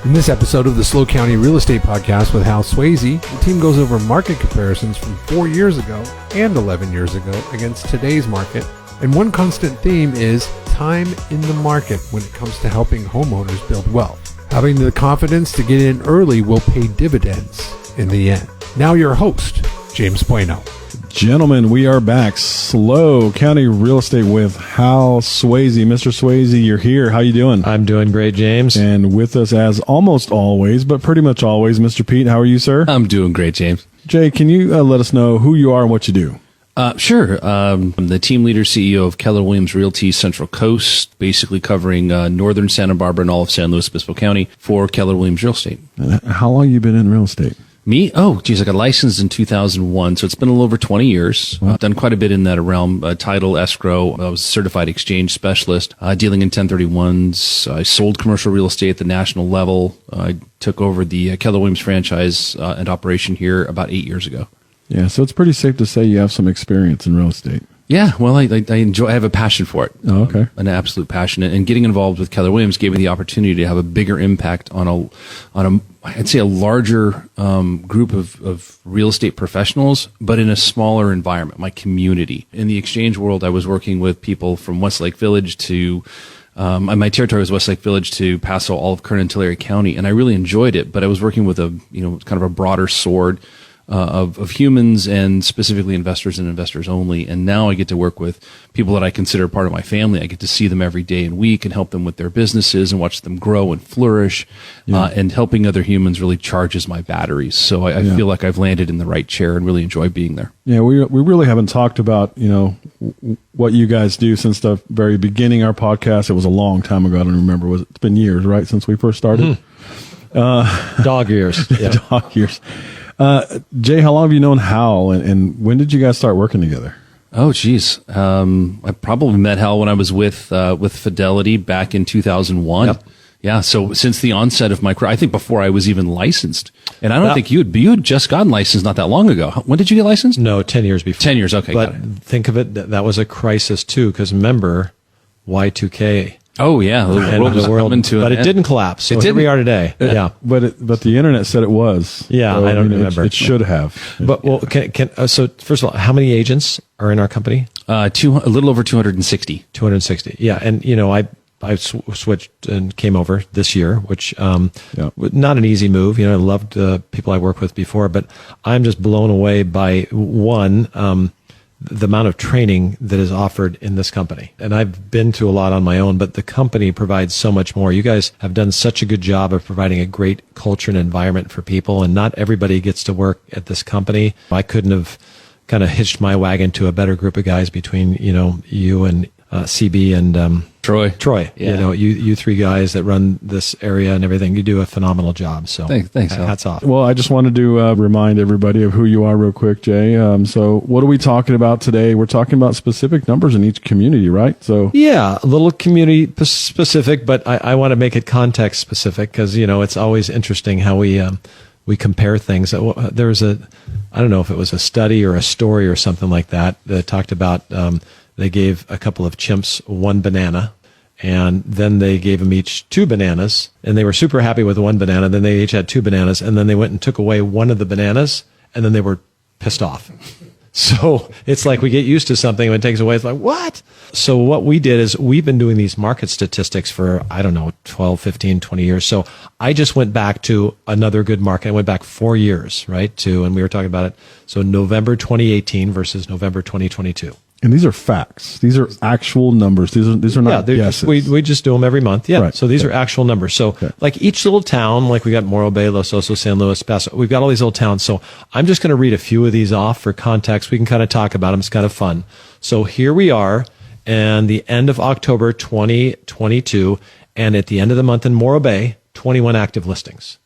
In this episode of the SLO County Real Estate Podcast with Hal Sweasey, the team goes over market comparisons from 4 years ago and 11 years ago against today's market. And one constant theme is time in the market when it comes to helping homeowners build wealth. Having the confidence to get in early will pay dividends in the end. Now your host, James Bueno. Gentlemen, we are back. SLO County Real Estate with Hal Sweasey. Mr. Sweasey, you're here. How you doing? I'm doing great, James. And with us, as almost always, but pretty much always, Mr. Pete. How are you, sir? I'm doing great, James. Jay, can you let us know who you are and what you do? Sure. I'm the team leader, CEO of Keller Williams Realty Central Coast, basically covering northern Santa Barbara and all of San Luis Obispo County for Keller Williams Real Estate. How long have you been in real estate? Me? Oh, geez, I got licensed in 2001, so it's been a little over 20 years. I've done quite a bit in that realm, title, escrow. I was a certified exchange specialist, dealing in 1031s. I sold commercial real estate at the national level. I took over the Keller Williams franchise and operation here about 8 years ago. Yeah, so it's pretty safe to say you have some experience in real estate. Yeah, well, I enjoy. I have a passion for it. Oh, okay. An absolute passion, and getting involved with Keller Williams gave me the opportunity to have a bigger impact on a I'd say a larger group of real estate professionals, but in a smaller environment, my community. In the exchange world, I was working with people from Westlake Village to my territory was Westlake Village to Paso, all of Kern and Tulare County, and I really enjoyed it. But I was working with kind of a broader sword of humans, and specifically investors and investors only. And now I get to work with people that I consider part of my family. I get to see them every day and week and help them with their businesses and watch them grow and flourish. And helping other humans really charges my batteries. So I feel like I've landed in the right chair and really enjoy being there. Yeah, we really haven't talked about, what you guys do since the very beginning of our podcast. It was a long time ago. I don't remember. It's been years, right, since we first started? Dog years. Yeah. Dog years. Jay, how long have you known Hal, and when did you guys start working together? Oh, geez. I probably met Hal when I was with Fidelity back in 2001. Yep. Yeah, so since the onset of my career, I think before I was even licensed. And I don't think you had just gotten licensed not that long ago. When did you get licensed? No, 10 years before. 10 years, okay. But think of it, that was a crisis too, because remember, Y2K. Oh, yeah. The world but it didn't collapse. So here we are today. Yeah. But the internet said it was. Yeah, so, I don't remember. It should have. But, well, so first of all, how many agents are in our company? A little over 260. 260. Yeah. And, I switched and came over this year, which not an easy move. I loved the people I worked with before, but I'm just blown away by the amount of training that is offered in this company. And I've been to a lot on my own, but the company provides so much more. You guys have done such a good job of providing a great culture and environment for people, and not everybody gets to work at this company. I couldn't have kind of hitched my wagon to a better group of guys between, you and CB and Troy. Yeah. You three guys that run this area and everything, you do a phenomenal job. So thanks. Hats off. Well, I just wanted to remind everybody of who you are real quick, Jay. So what are we talking about today? We're talking about specific numbers in each community, right? So yeah, a little community specific, but I want to make it context specific because, it's always interesting how we compare things. There was I don't know if it was a study or a story or something like that talked about, they gave a couple of chimps one banana, and then they gave them each 2 bananas, and they were super happy with one banana. Then they each had 2 bananas, and then they went and took away one of the bananas, and then they were pissed off. So it's like we get used to something, and it takes away, it's like, what? So what we did is we've been doing these market statistics for, 12, 15, 20 years. So I just went back to another good market. I went back 4 years, right, and we were talking about it. So November 2018 versus November 2022. And these are facts. These are actual numbers. These are not guesses. We just do them every month. Yeah. Right. So these are actual numbers. So like each little town, like we got Morro Bay, Los Osos, San Luis, Paso, we've got all these little towns. So I'm just going to read a few of these off for context. We can kind of talk about them. It's kind of fun. So here we are, and the end of October 2022, and at the end of the month in Morro Bay, 21 active listings.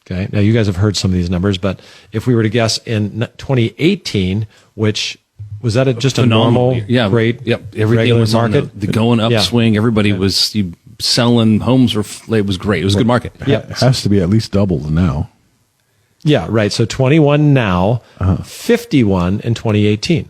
Okay. Now you guys have heard some of these numbers, but if we were to guess in 2018, which was that just a normal, great, everything was market? On the going upswing. Everybody was selling homes. It was great. It was a good market. It has to be at least double now. Yeah, right. So 21 now, 51 in 2018.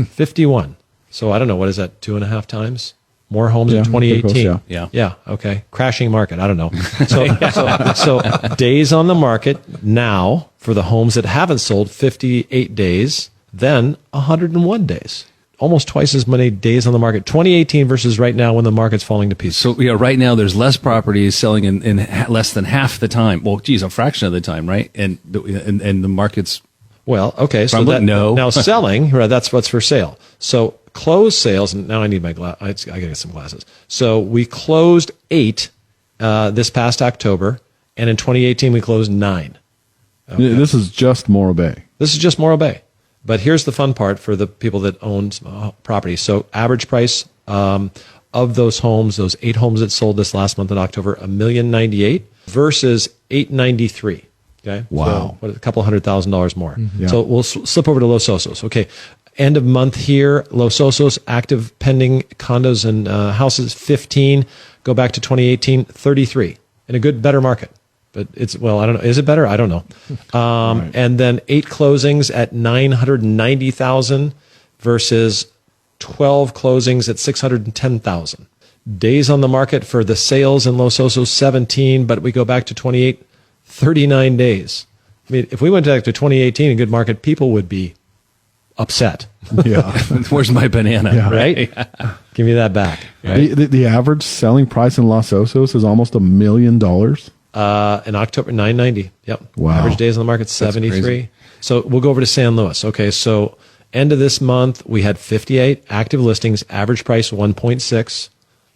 51. So I don't know, what is that, 2.5 times? More homes Yeah, in 2018. pretty close, yeah. Yeah. Okay. Crashing market. I don't know. So days on the market now for the homes that haven't sold, 58 days, then 101 days. Almost twice as many days on the market. 2018 versus right now when the market's falling to pieces. So right now there's less properties selling in less than half the time. Well, geez, a fraction of the time, right? And the market's Well, okay. So Probably no. now selling, right, that's what's for sale. So closed sales, and now I need my I gotta get some glasses. So we closed 8 this past October, and in 2018 we closed 9. Okay. This is just Morro Bay. This is just Morro Bay. But here's the fun part for the people that own property. So average price of those homes, those 8 homes that sold this last month in October, $1,098,000 versus $893,000. Okay. Wow. So a couple $100,000 more. Mm-hmm. Yeah. So we'll slip over to Los Osos. Okay. End of month here, Los Osos, active pending condos and houses, 15. Go back to 2018, 33. In a better market. But it's, well, I don't know. Is it better? I don't know. Right. And then 8 closings at $990,000 versus 12 closings at $610,000. Days on the market for the sales in Los Osos, 17, but we go back to 28, 39 days. I mean, if we went back to 2018, a good market, people would be upset, Yeah. where's my banana? Yeah. right? Give me that back. Right? The average selling price in Los Osos is almost $1 million. In October, 990. Yep. Wow. Average days on the market, 73. crazy. So we'll go over to San Luis. Okay. So end of this month, we had 58 active listings, average price 1.6,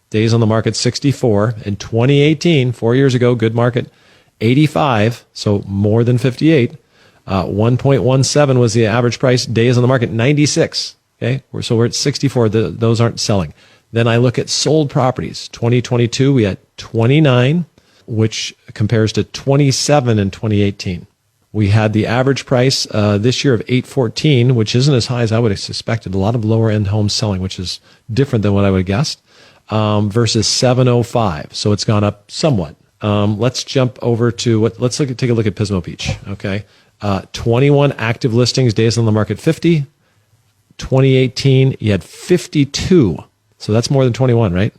days on the market 64. In 2018, 4 years ago, good market, 85. So more than 58. 1.17 was the average price, days on the market 96. Okay. So we're at 64. Those aren't selling. Then I look at sold properties. 2022, we had 29. Which compares to 27 in 2018. We had the average price this year of $814, which isn't as high as I would have suspected. A lot of lower end homes selling, which is different than what I would have guessed, versus $705. So it's gone up somewhat. Let's jump over to take a look at Pismo Beach. Okay, 21 active listings, days on the market 50. 2018, you had 52. So that's more than 21, right?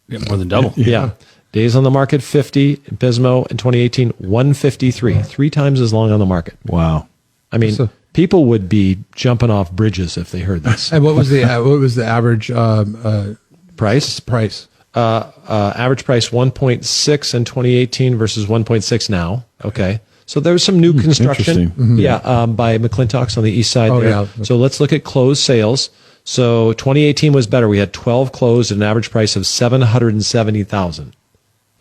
Yeah, more than double. Yeah. Days on the market, 50. In Pismo in 2018, 153. 3 times as long on the market. Wow. I mean, people would be jumping off bridges if they heard this. And what was the average Price? price? Average price 1.6 in 2018 versus 1.6 now. Okay. So there's some new construction. Interesting. Yeah. By McClintock's on the east side Oh, there. yeah. So let's look at closed sales. So 2018 was better. We had 12 closed at an average price of $770,000.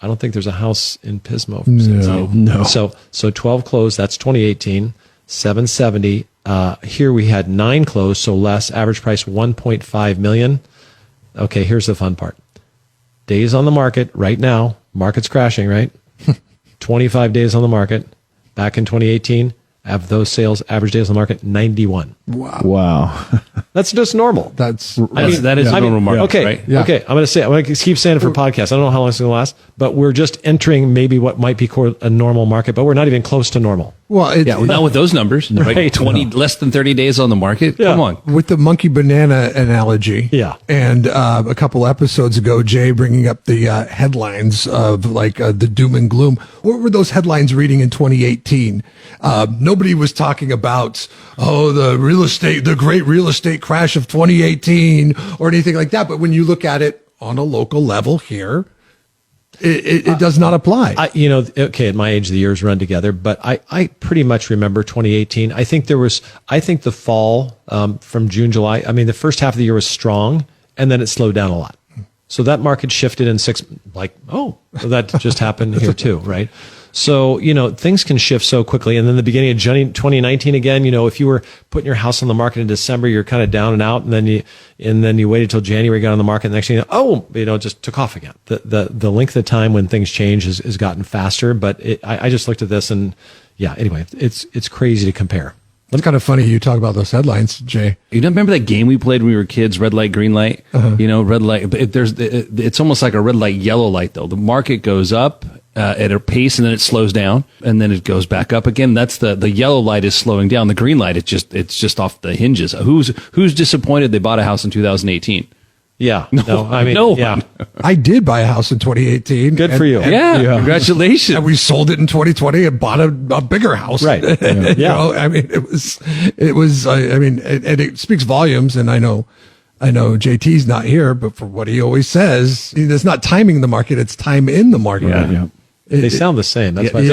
I don't think there's a house in Pismo. For sale. No. So 12 closed. That's 2018. 770. Here we had 9 closed, so less. Average price 1.5 million. Okay, here's the fun part. Days on the market right now. Market's crashing, right? 25 days on the market. Back in 2018, have those sales average days on the market 91. Wow. That's just normal. That is a normal market, okay, right? Yeah. Okay. I'm going to keep saying it for podcasts. I don't know how long it's going to last, but we're just entering maybe what might be a normal market, but we're not even close to normal. Well, Yeah, well, not with those numbers. Right? Right. 20 less than 30 days on the market. Yeah. Come on. with the monkey banana analogy. Yeah. And a couple episodes ago, Jay bringing up the headlines of the doom and gloom. What were those headlines reading in 2018? Nobody was talking about, the great real estate crash of 2018 or anything like that. But when you look at it on a local level here, it does not apply. At my age, the years run together, but I pretty much remember 2018. I think the fall from June, July, the first half of the year was strong, and then it slowed down a lot. So that market shifted in 6, so that just happened here too, right? So, things can shift so quickly. And then the beginning of 2019 again, if you were putting your house on the market in December, you're kind of down and out. And then you waited till January, got on the market. And the next thing it just took off again. The length of time when things change has gotten faster. But I just looked at this and anyway, it's crazy to compare. It's kind of funny you talk about those headlines, Jay. You don't remember that game we played when we were kids, red light, green light? Red light. It's almost like a red light, yellow light, though. The market goes up at a pace, and then it slows down, and then it goes back up again. That's the yellow light is slowing down. The green light, it's just off the hinges. Who's disappointed they bought a house in 2018? Yeah. No, I mean, No yeah. one. I did buy a house in 2018. Good for you. Yeah, congratulations. And we sold it in 2020 and bought a bigger house. Right. You know, I mean, it was, I mean, and it speaks volumes. And I know JT's not here, but for what he always says, it's not timing the market, it's time in the market. Yeah. They sound the same. That's why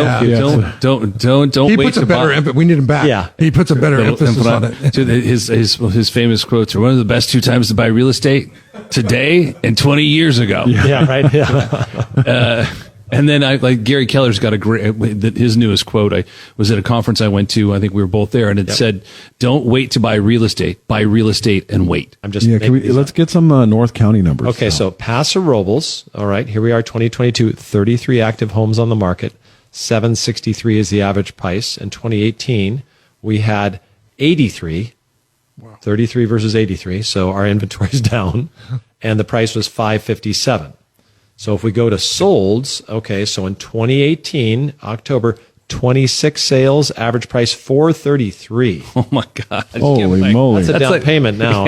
Don't He wait puts to a better buy. emphasis. We need him back. Yeah. He puts a better emphasis on it. So his famous quotes are one of the best 2 times to buy real estate today and 20 years ago. Yeah, right. Yeah. And then like Gary Keller's got a great, his newest quote. I was at a conference I went to. I think we were both there, and it said, "Don't wait to buy real estate. Buy real estate and wait." I'm just Let's get some North County numbers. Okay, so Paso Robles, all right, here we are, 2022, 33 active homes on the market, 763 is the average price. In 2018, we had 83, 33 versus 83, so our inventory is down, and the price was 557. So if we go to solds, okay, so in 2018, October, 26 sales, average price 433. Oh my God! Holy moly. That's a down payment now.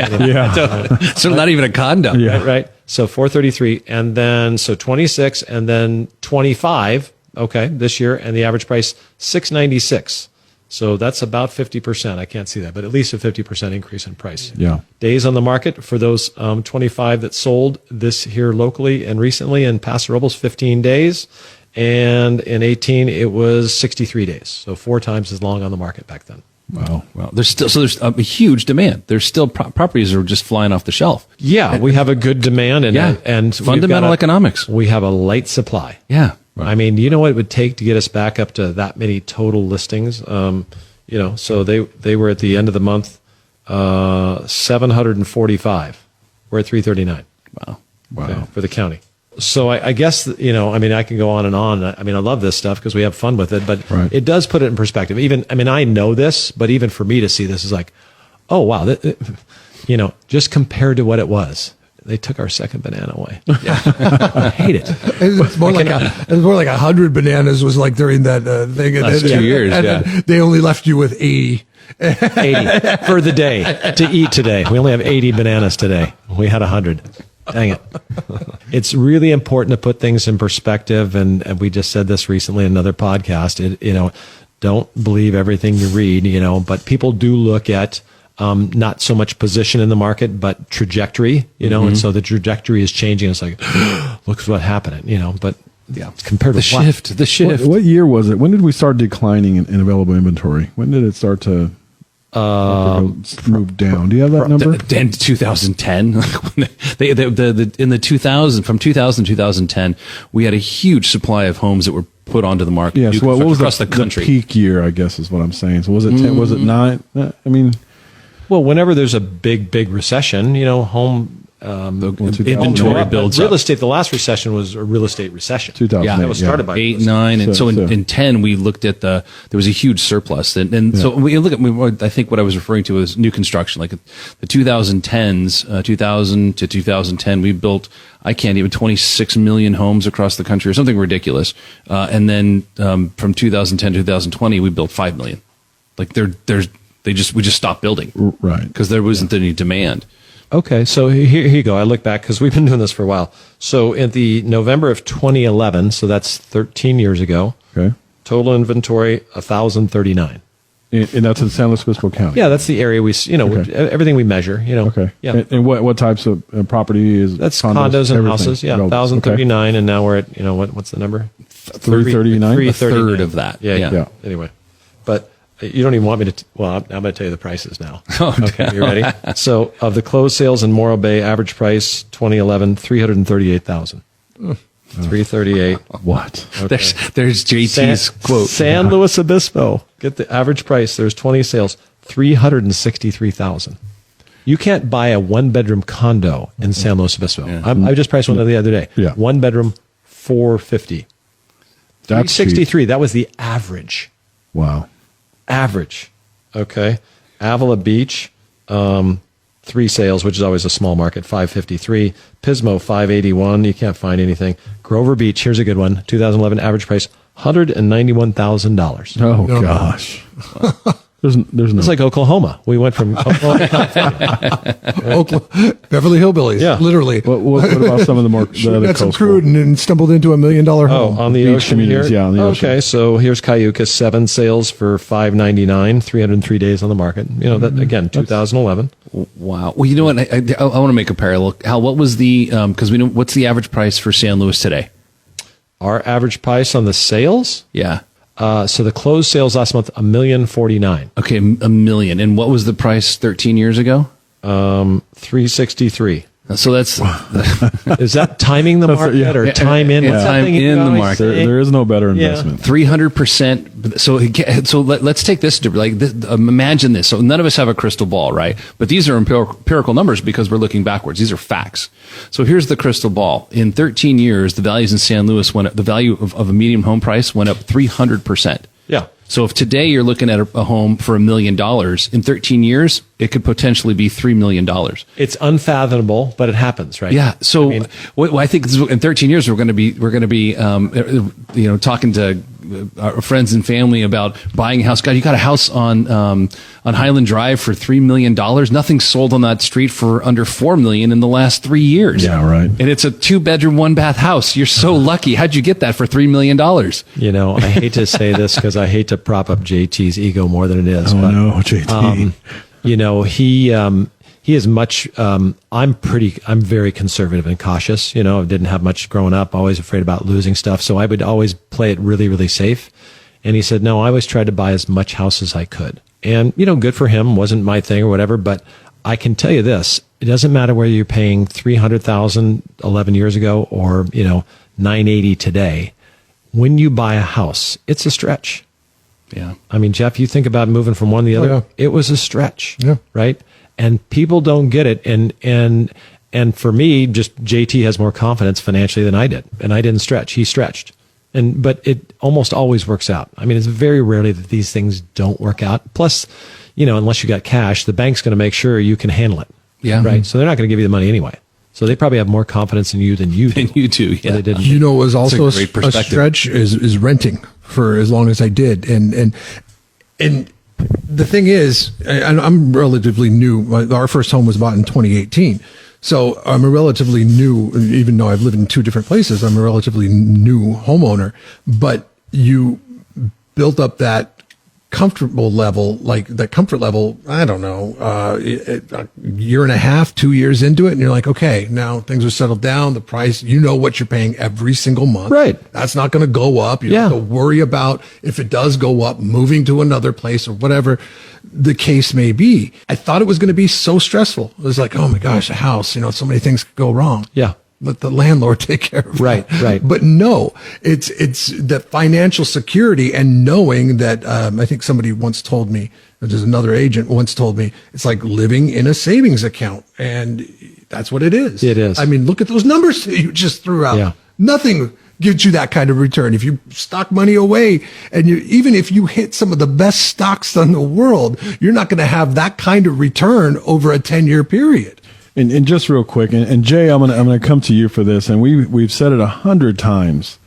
So not even a condo. Yeah. Right. So 433, and then so 26, and then 25. Okay, this year, and the average price 696. So that's about 50%. I can't see that, but at least a 50% increase in price. Yeah. Days on the market for those 25 that sold this here locally and recently in Paso Robles, 15 days. And in 18, it was 63 days. So 4 times as long on the market back then. Wow. Well, there's a huge demand. There's still properties that are just flying off the shelf. Yeah, we have a good demand and fundamental economics. We have a light supply. Yeah. Right. I mean, you know what it would take to get us back up to that many total listings? You know, so they were at the end of the month, 745. We're at 339. Wow. Okay, for the county. So I guess, you know, I mean, I can go on and on. I mean, I love this stuff because we have fun with it, but it does put it in perspective. Even, I mean, I know this, but even for me to see this is like, oh, wow. You know, just compared to what it was. They took our second banana away. Yeah. I hate it. It's more like 100 bananas was like during that thing. Last 2 years, and they only left you with 80. 80 for the day to eat today. We only have 80 bananas today. We had 100. Dang it. It's really important to put things in perspective. And we just said this recently in another podcast. You know, don't believe everything you read, you know, but people do look at not so much position in the market, but trajectory, you know, and so the trajectory is changing. It's like, look what happened, you know, but yeah, compared to the shift. What year was it? When did we start declining in available inventory? When did it start to move down? Do you have that number? In 2010, in the 2000, from 2000 to 2010, we had a huge supply of homes that were put onto the market. Yeah. So what was across the country? The peak year, I guess, is what I'm saying. So was it 10? Was it 9? I mean, well, whenever there's a big recession, you know, home inventory builds real up. estate. The last recession was a real estate recession. 2008. Yeah, that was started by 8, 9, and so in 10 we looked at there was a huge surplus, and so we look at. I think what I was referring to was new construction, like the 2010s, 2000 to 2010. We built 26 million homes across the country, or something ridiculous, and then from 2010 to 2020 we built 5 million. Like we just stopped building, right? Because there wasn't any demand. Okay, so here you go. I look back because we've been doing this for a while. So in the November of 2011, so that's 13 years ago. Okay. Total inventory 1,039. And that's in San Luis Obispo County. Yeah, that's the area everything we measure. You know. Okay. Yeah. And what types of property is? That's condos and everything? houses. Yeah, Okay. 1,039, and now we're at what's the number? 339. A third of that. Yeah. Anyway, but you don't even want me to. Well, I'm going to tell you the prices now. Oh, okay, you ready? So, of the closed sales in Morro Bay, average price 2011 $338,000. 338. What? Okay. There's JT's quote. San Luis Obispo. Get the average price. There's 20 sales. $363,000. You can't buy a 1-bedroom condo in San Luis Obispo. Yeah. I just priced one the other day. Yeah. 1 bedroom, $450. That's $363. That was the average. Wow. Average. Okay. Avila Beach, 3 sales, which is always a small market, 553. Pismo, 581. You can't find anything. Grover Beach, here's a good one. 2011 average price, $191,000. Oh, gosh. There's no. It's like Oklahoma. We went from Oklahoma to California. Beverly Hillbillies. Yeah. Literally. What about some of the more the other Got some coastal? crude and stumbled into $1 million home. On the Beach ocean communities, here? yeah, on the ocean. Okay, so here's Cayucas, 7 sales for $599, 303 days on the market. You know, that again, 2011. Wow. Well, you know what? I want to make a parallel. Hal, what was the, because we know, what's the average price for San Luis today? Our average price on the sales? Yeah. So the closed sales last month, $1,049,000. Okay, $1 million. And what was the price 13 years ago? 363. So that's Is that timing the market or time in? What's that Time thing you in the always market. say? There is no better investment. 300%. So let's take this like this, imagine this. So none of us have a crystal ball, right? But these are empirical numbers because we're looking backwards. These are facts. So here's the crystal ball. In 13 years, the values in San Luis went up. The value of a median home price went up 300%. Yeah. So if today you're looking at a home for $1 million, in 13 years, it could potentially be $3 million. It's unfathomable, but it happens, right? Yeah. So I mean, what I think is in 13 years we're going to be talking to our friends and family about buying a house. God, you got a house on Highland Drive for $3 million. Nothing sold on that street for under $4 million in the last 3 years. Yeah, right. And it's a 2-bedroom, 1-bath house. You're so lucky. How'd you get that for $3 million? you know, I hate to say this because I hate to prop up JT's ego more than it is. Oh but, no, JT. you know, he is much. I'm very conservative and cautious. You know, I didn't have much growing up. Always afraid about losing stuff, so I would always play it really, really safe. And he said, no, I always tried to buy as much house as I could. And you know, good for him. Wasn't my thing or whatever. But I can tell you this: it doesn't matter whether you're paying $300,000 11 years ago or $980 today. When you buy a house, it's a stretch. Yeah. I mean, Jeff, you think about moving from one to the other. yeah. It was a stretch, Yeah. right? And people don't get it. And for me, just JT has more confidence financially than I did, and I didn't stretch. He stretched, but it almost always works out. I mean, it's very rarely that these things don't work out. Plus, unless you got cash, the bank's going to make sure you can handle it. Yeah. Right. So they're not going to give you the money anyway. So they probably have more confidence in you than you do. And you too. Yeah. They didn't. You know, it was also That's a great a perspective. stretch is renting for as long as I did. And the thing is, I'm relatively new. Our first home was bought in 2018. So I'm a relatively new, even though I've lived in 2 different places, I'm a relatively new homeowner. But you built up that comfortable level, like that comfort level, I don't know, a year and a half, 2 years into it. And you're like, okay, now things are settled down. The price, you know what you're paying every single month. Right. That's not going to go up. You don't have to worry about if it does go up, moving to another place or whatever the case may be. I thought it was going to be so stressful. It was like, oh my gosh, a house, so many things could go wrong. Yeah. Let the landlord take care of it. Right. But no, it's the financial security and knowing that, I think somebody once told me, there's another agent once told me, it's like living in a savings account. And that's what it is. It is. I mean, look at those numbers that you just threw out. Yeah. Nothing gives you that kind of return. If you stock money away and even if you hit some of the best stocks in the world, you're not going to have that kind of return over a 10-year period. And just real quick, and Jay, I'm gonna come to you for this, and we've said it 100 times.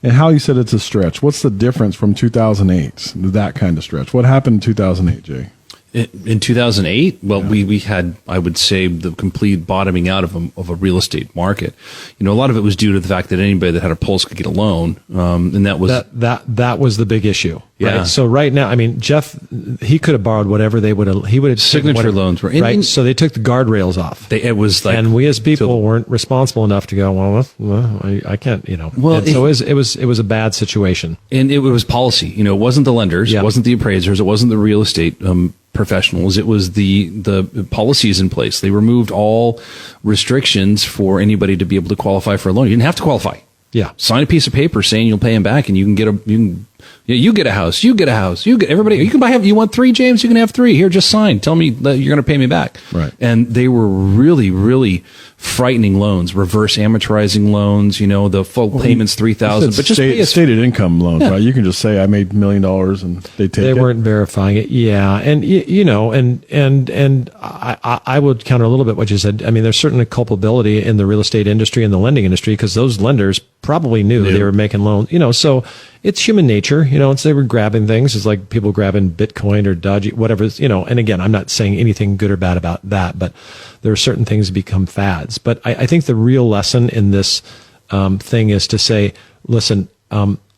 And how you said it's a stretch. What's the difference from 2008, that kind of stretch? What happened in 2008, Jay? In 2008, well, we had, I would say, the complete bottoming out of a real estate market. A lot of it was due to the fact that anybody that had a pulse could get a loan, and that was that was the big issue. Yeah. Right? So right now, I mean, Jeff, he could have borrowed whatever they would have. He would have signature loans were right. So they took the guardrails off. It was like, and we as people weren't responsible enough to go, well, I can't, Well, and so it was a bad situation. And it was policy. It wasn't the lenders, it wasn't the appraisers, it wasn't the real estate professionals. It was the policies in place. They removed all restrictions for anybody to be able to qualify for a loan. You didn't have to qualify. Yeah. Sign a piece of paper saying you'll pay them back, and you get a house. You get a house. You get everybody. You can buy. You want 3, James? You can have 3. Here, just sign. Tell me that you're going to pay me back. Right. And they were really, really frightening loans, reverse amortizing loans. The full payments $3,000, but just pay us. Stated income loans, right? You can just say I made $1 million, and they take it. They weren't verifying it. Yeah, and and I would counter a little bit what you said. I mean, there's certainly culpability in the real estate industry and the lending industry because those lenders probably knew they were making loans. So it's human nature, it's they were grabbing things. It's like people grabbing Bitcoin or dodgy, whatever, and again, I'm not saying anything good or bad about that, but there are certain things that become fads. But I think the real lesson in this thing is to say, listen,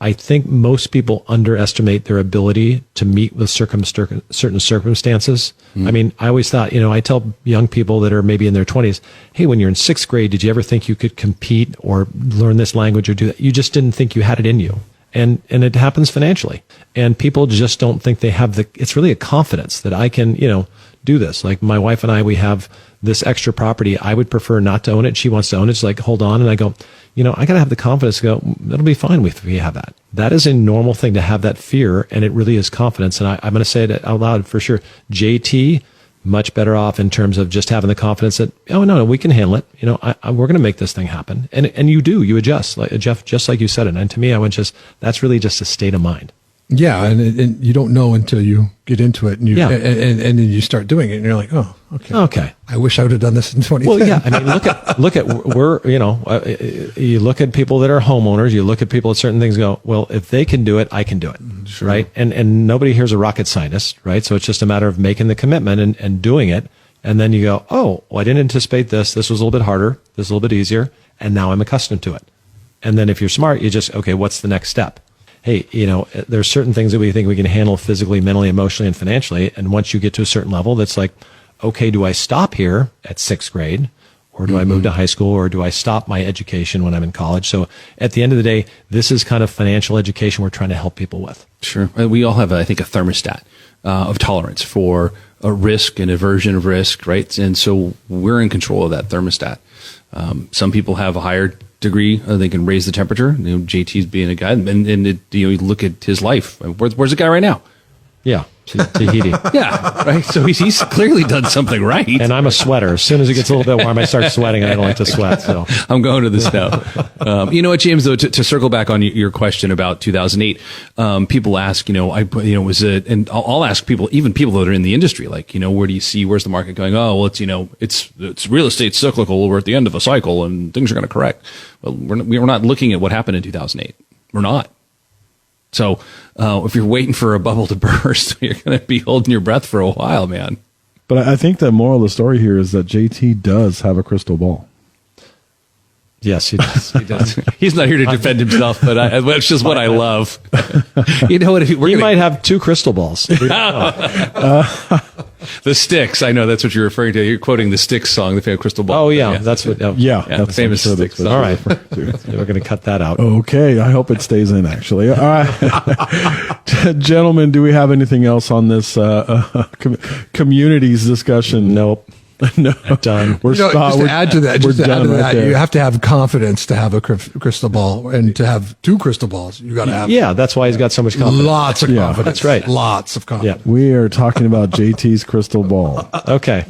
I think most people underestimate their ability to meet with certain circumstances. I mean, I always thought, I tell young people that are maybe in their 20s, hey, when you're in 6th grade, did you ever think you could compete or learn this language or do that? You just didn't think you had it in you. And it happens financially. And people just don't think they have it's really a confidence that I can, do this. Like my wife and I, we have this extra property. I would prefer not to own it. She wants to own it. She's like, hold on. And I go, I got to have the confidence to go, that'll be fine if we have that. That is a normal thing to have that fear. And it really is confidence. And I'm going to say it out loud for sure. JT, much better off in terms of just having the confidence that, oh, no, we can handle it. We're going to make this thing happen. And you adjust, like Jeff, just like you said it. And to me, that's really just a state of mind. Yeah, and you don't know until you get into it, and and then you start doing it, and you're like, oh, okay. I wish I would have done this in 2010. Well, yeah, I mean, look at you look at people that are homeowners, you look at people at certain things, go, well, if they can do it, I can do it, sure. Right? And nobody here's a rocket scientist, right? So it's just a matter of making the commitment and doing it, and then you go, oh, well, I didn't anticipate this. This was a little bit harder. This is a little bit easier, and now I'm accustomed to it. And then if you're smart, you just, okay, what's the next step? Hey, there's certain things that we think we can handle physically, mentally, emotionally, and financially. And once you get to a certain level, that's like, okay, do I stop here at 6th grade? Or do I move to high school? Or do I stop my education when I'm in college? So at the end of the day, this is kind of financial education we're trying to help people with. Sure. We all have, I think, a thermostat of tolerance for a risk and aversion of risk, right? And so we're in control of that thermostat. Some people have a higher degree, they can raise the temperature. JT's being a guy, and you look at his life. Where's the guy right now? Yeah, Tahiti. Yeah, right. So he's clearly done something right. And I'm a sweater. As soon as it gets a little bit warm, I start sweating, and I don't like to sweat. So I'm going to the snow. You know what, James? Though, to circle back on your question about 2008, people ask, was it? And I'll ask people, even people that are in the industry, like, where do you see? Where's the market going? Oh, well, it's real estate cyclical. We're at the end of a cycle, and things are going to correct. Well, we're not looking at what happened in 2008. We're not. So if you're waiting for a bubble to burst, you're going to be holding your breath for a while, man. But I think the moral of the story here is that JT does have a crystal ball. Yes, he does. He does. He's not here to defend himself, but it's just what I love. You know what? He might have 2 crystal balls. The Styx. I know that's what you're referring to. You're quoting the Styx song, the famous Crystal Ball. Oh, yeah. That's what. Yeah, the famous Styx song. All right. We're going to cut that out. Okay. I hope it stays in, actually. All right. Gentlemen, do we have anything else on this communities discussion? Nope. No, done. Just to add to that, you have to have confidence to have a crystal ball, and to have 2 crystal balls, you got to have. Yeah, that's why he's got so much confidence. Lots of confidence. That's right. Lots of confidence. Yeah. We are talking about JT's crystal ball. Okay.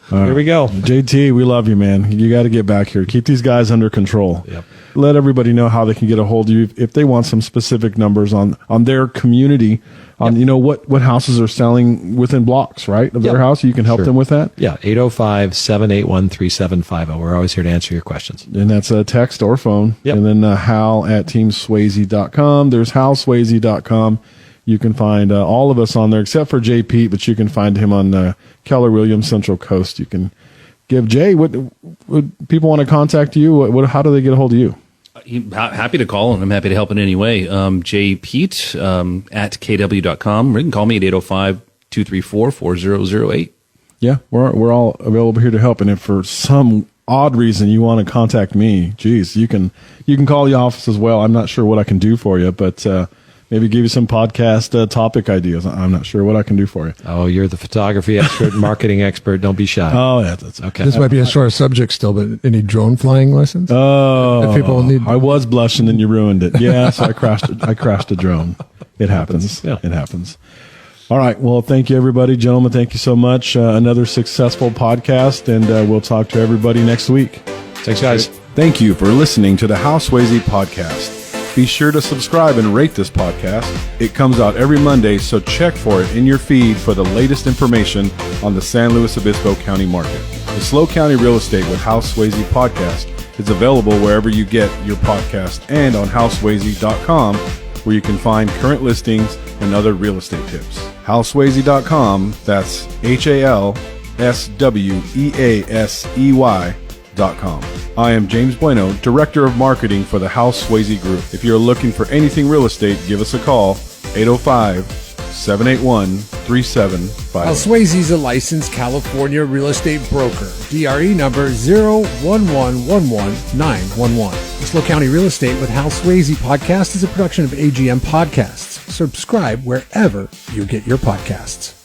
Here we go. JT, we love you, man. You got to get back here. Keep these guys under control. Yep. Let everybody know how they can get a hold of you if they want some specific numbers on their community, on what houses are selling within blocks, right, of their house. You can help them with that. Yeah, 805-781-3750. We're always here to answer your questions. And that's a text or phone. Yep. And then Hal at teamsweasey.com. There's halsweasey.com. You can find all of us on there except for Jay Pete, but you can find him on Keller Williams Central Coast. You can give Jay, would people want to contact you? How do they get a hold of you? Happy to call, and I'm happy to help in any way. Jay Pete at kw.com. You can call me at 805-234-4008. Yeah, we're all available here to help. And if for some odd reason you want to contact me, geez, you can call the office as well. I'm not sure what I can do for you, but maybe give you some podcast topic ideas. I'm not sure what I can do for you. Oh, you're the photography expert, marketing expert. Don't be shy. Oh, yeah, that's okay. This might be a short subject still, but any drone flying lessons? Oh, if people need. I was blushing and you ruined it. Yeah, so I crashed a drone. It happens. Yeah. It happens. All right. Well, thank you, everybody. Gentlemen, thank you so much. Another successful podcast, and we'll talk to everybody next week. Thanks, guys. Thank you for listening to the Hal Sweasey podcast. Be sure to subscribe and rate this podcast. It comes out every Monday, so check for it in your feed for the latest information on the San Luis Obispo County market. The SLO County Real Estate with Hal Sweasey podcast is available wherever you get your podcast and on halsweasey.com, where you can find current listings and other real estate tips. HalSweasey.com, that's HalSweasey.com. I am James Bueno, Director of Marketing for the Hal Sweasey Group. If you're looking for anything real estate, give us a call, 805-781-3750. Hal Sweasey is a licensed California real estate broker. DRE number 01111-911. SLO County Real Estate with Hal Sweasey podcast is a production of AGM Podcasts. Subscribe wherever you get your podcasts.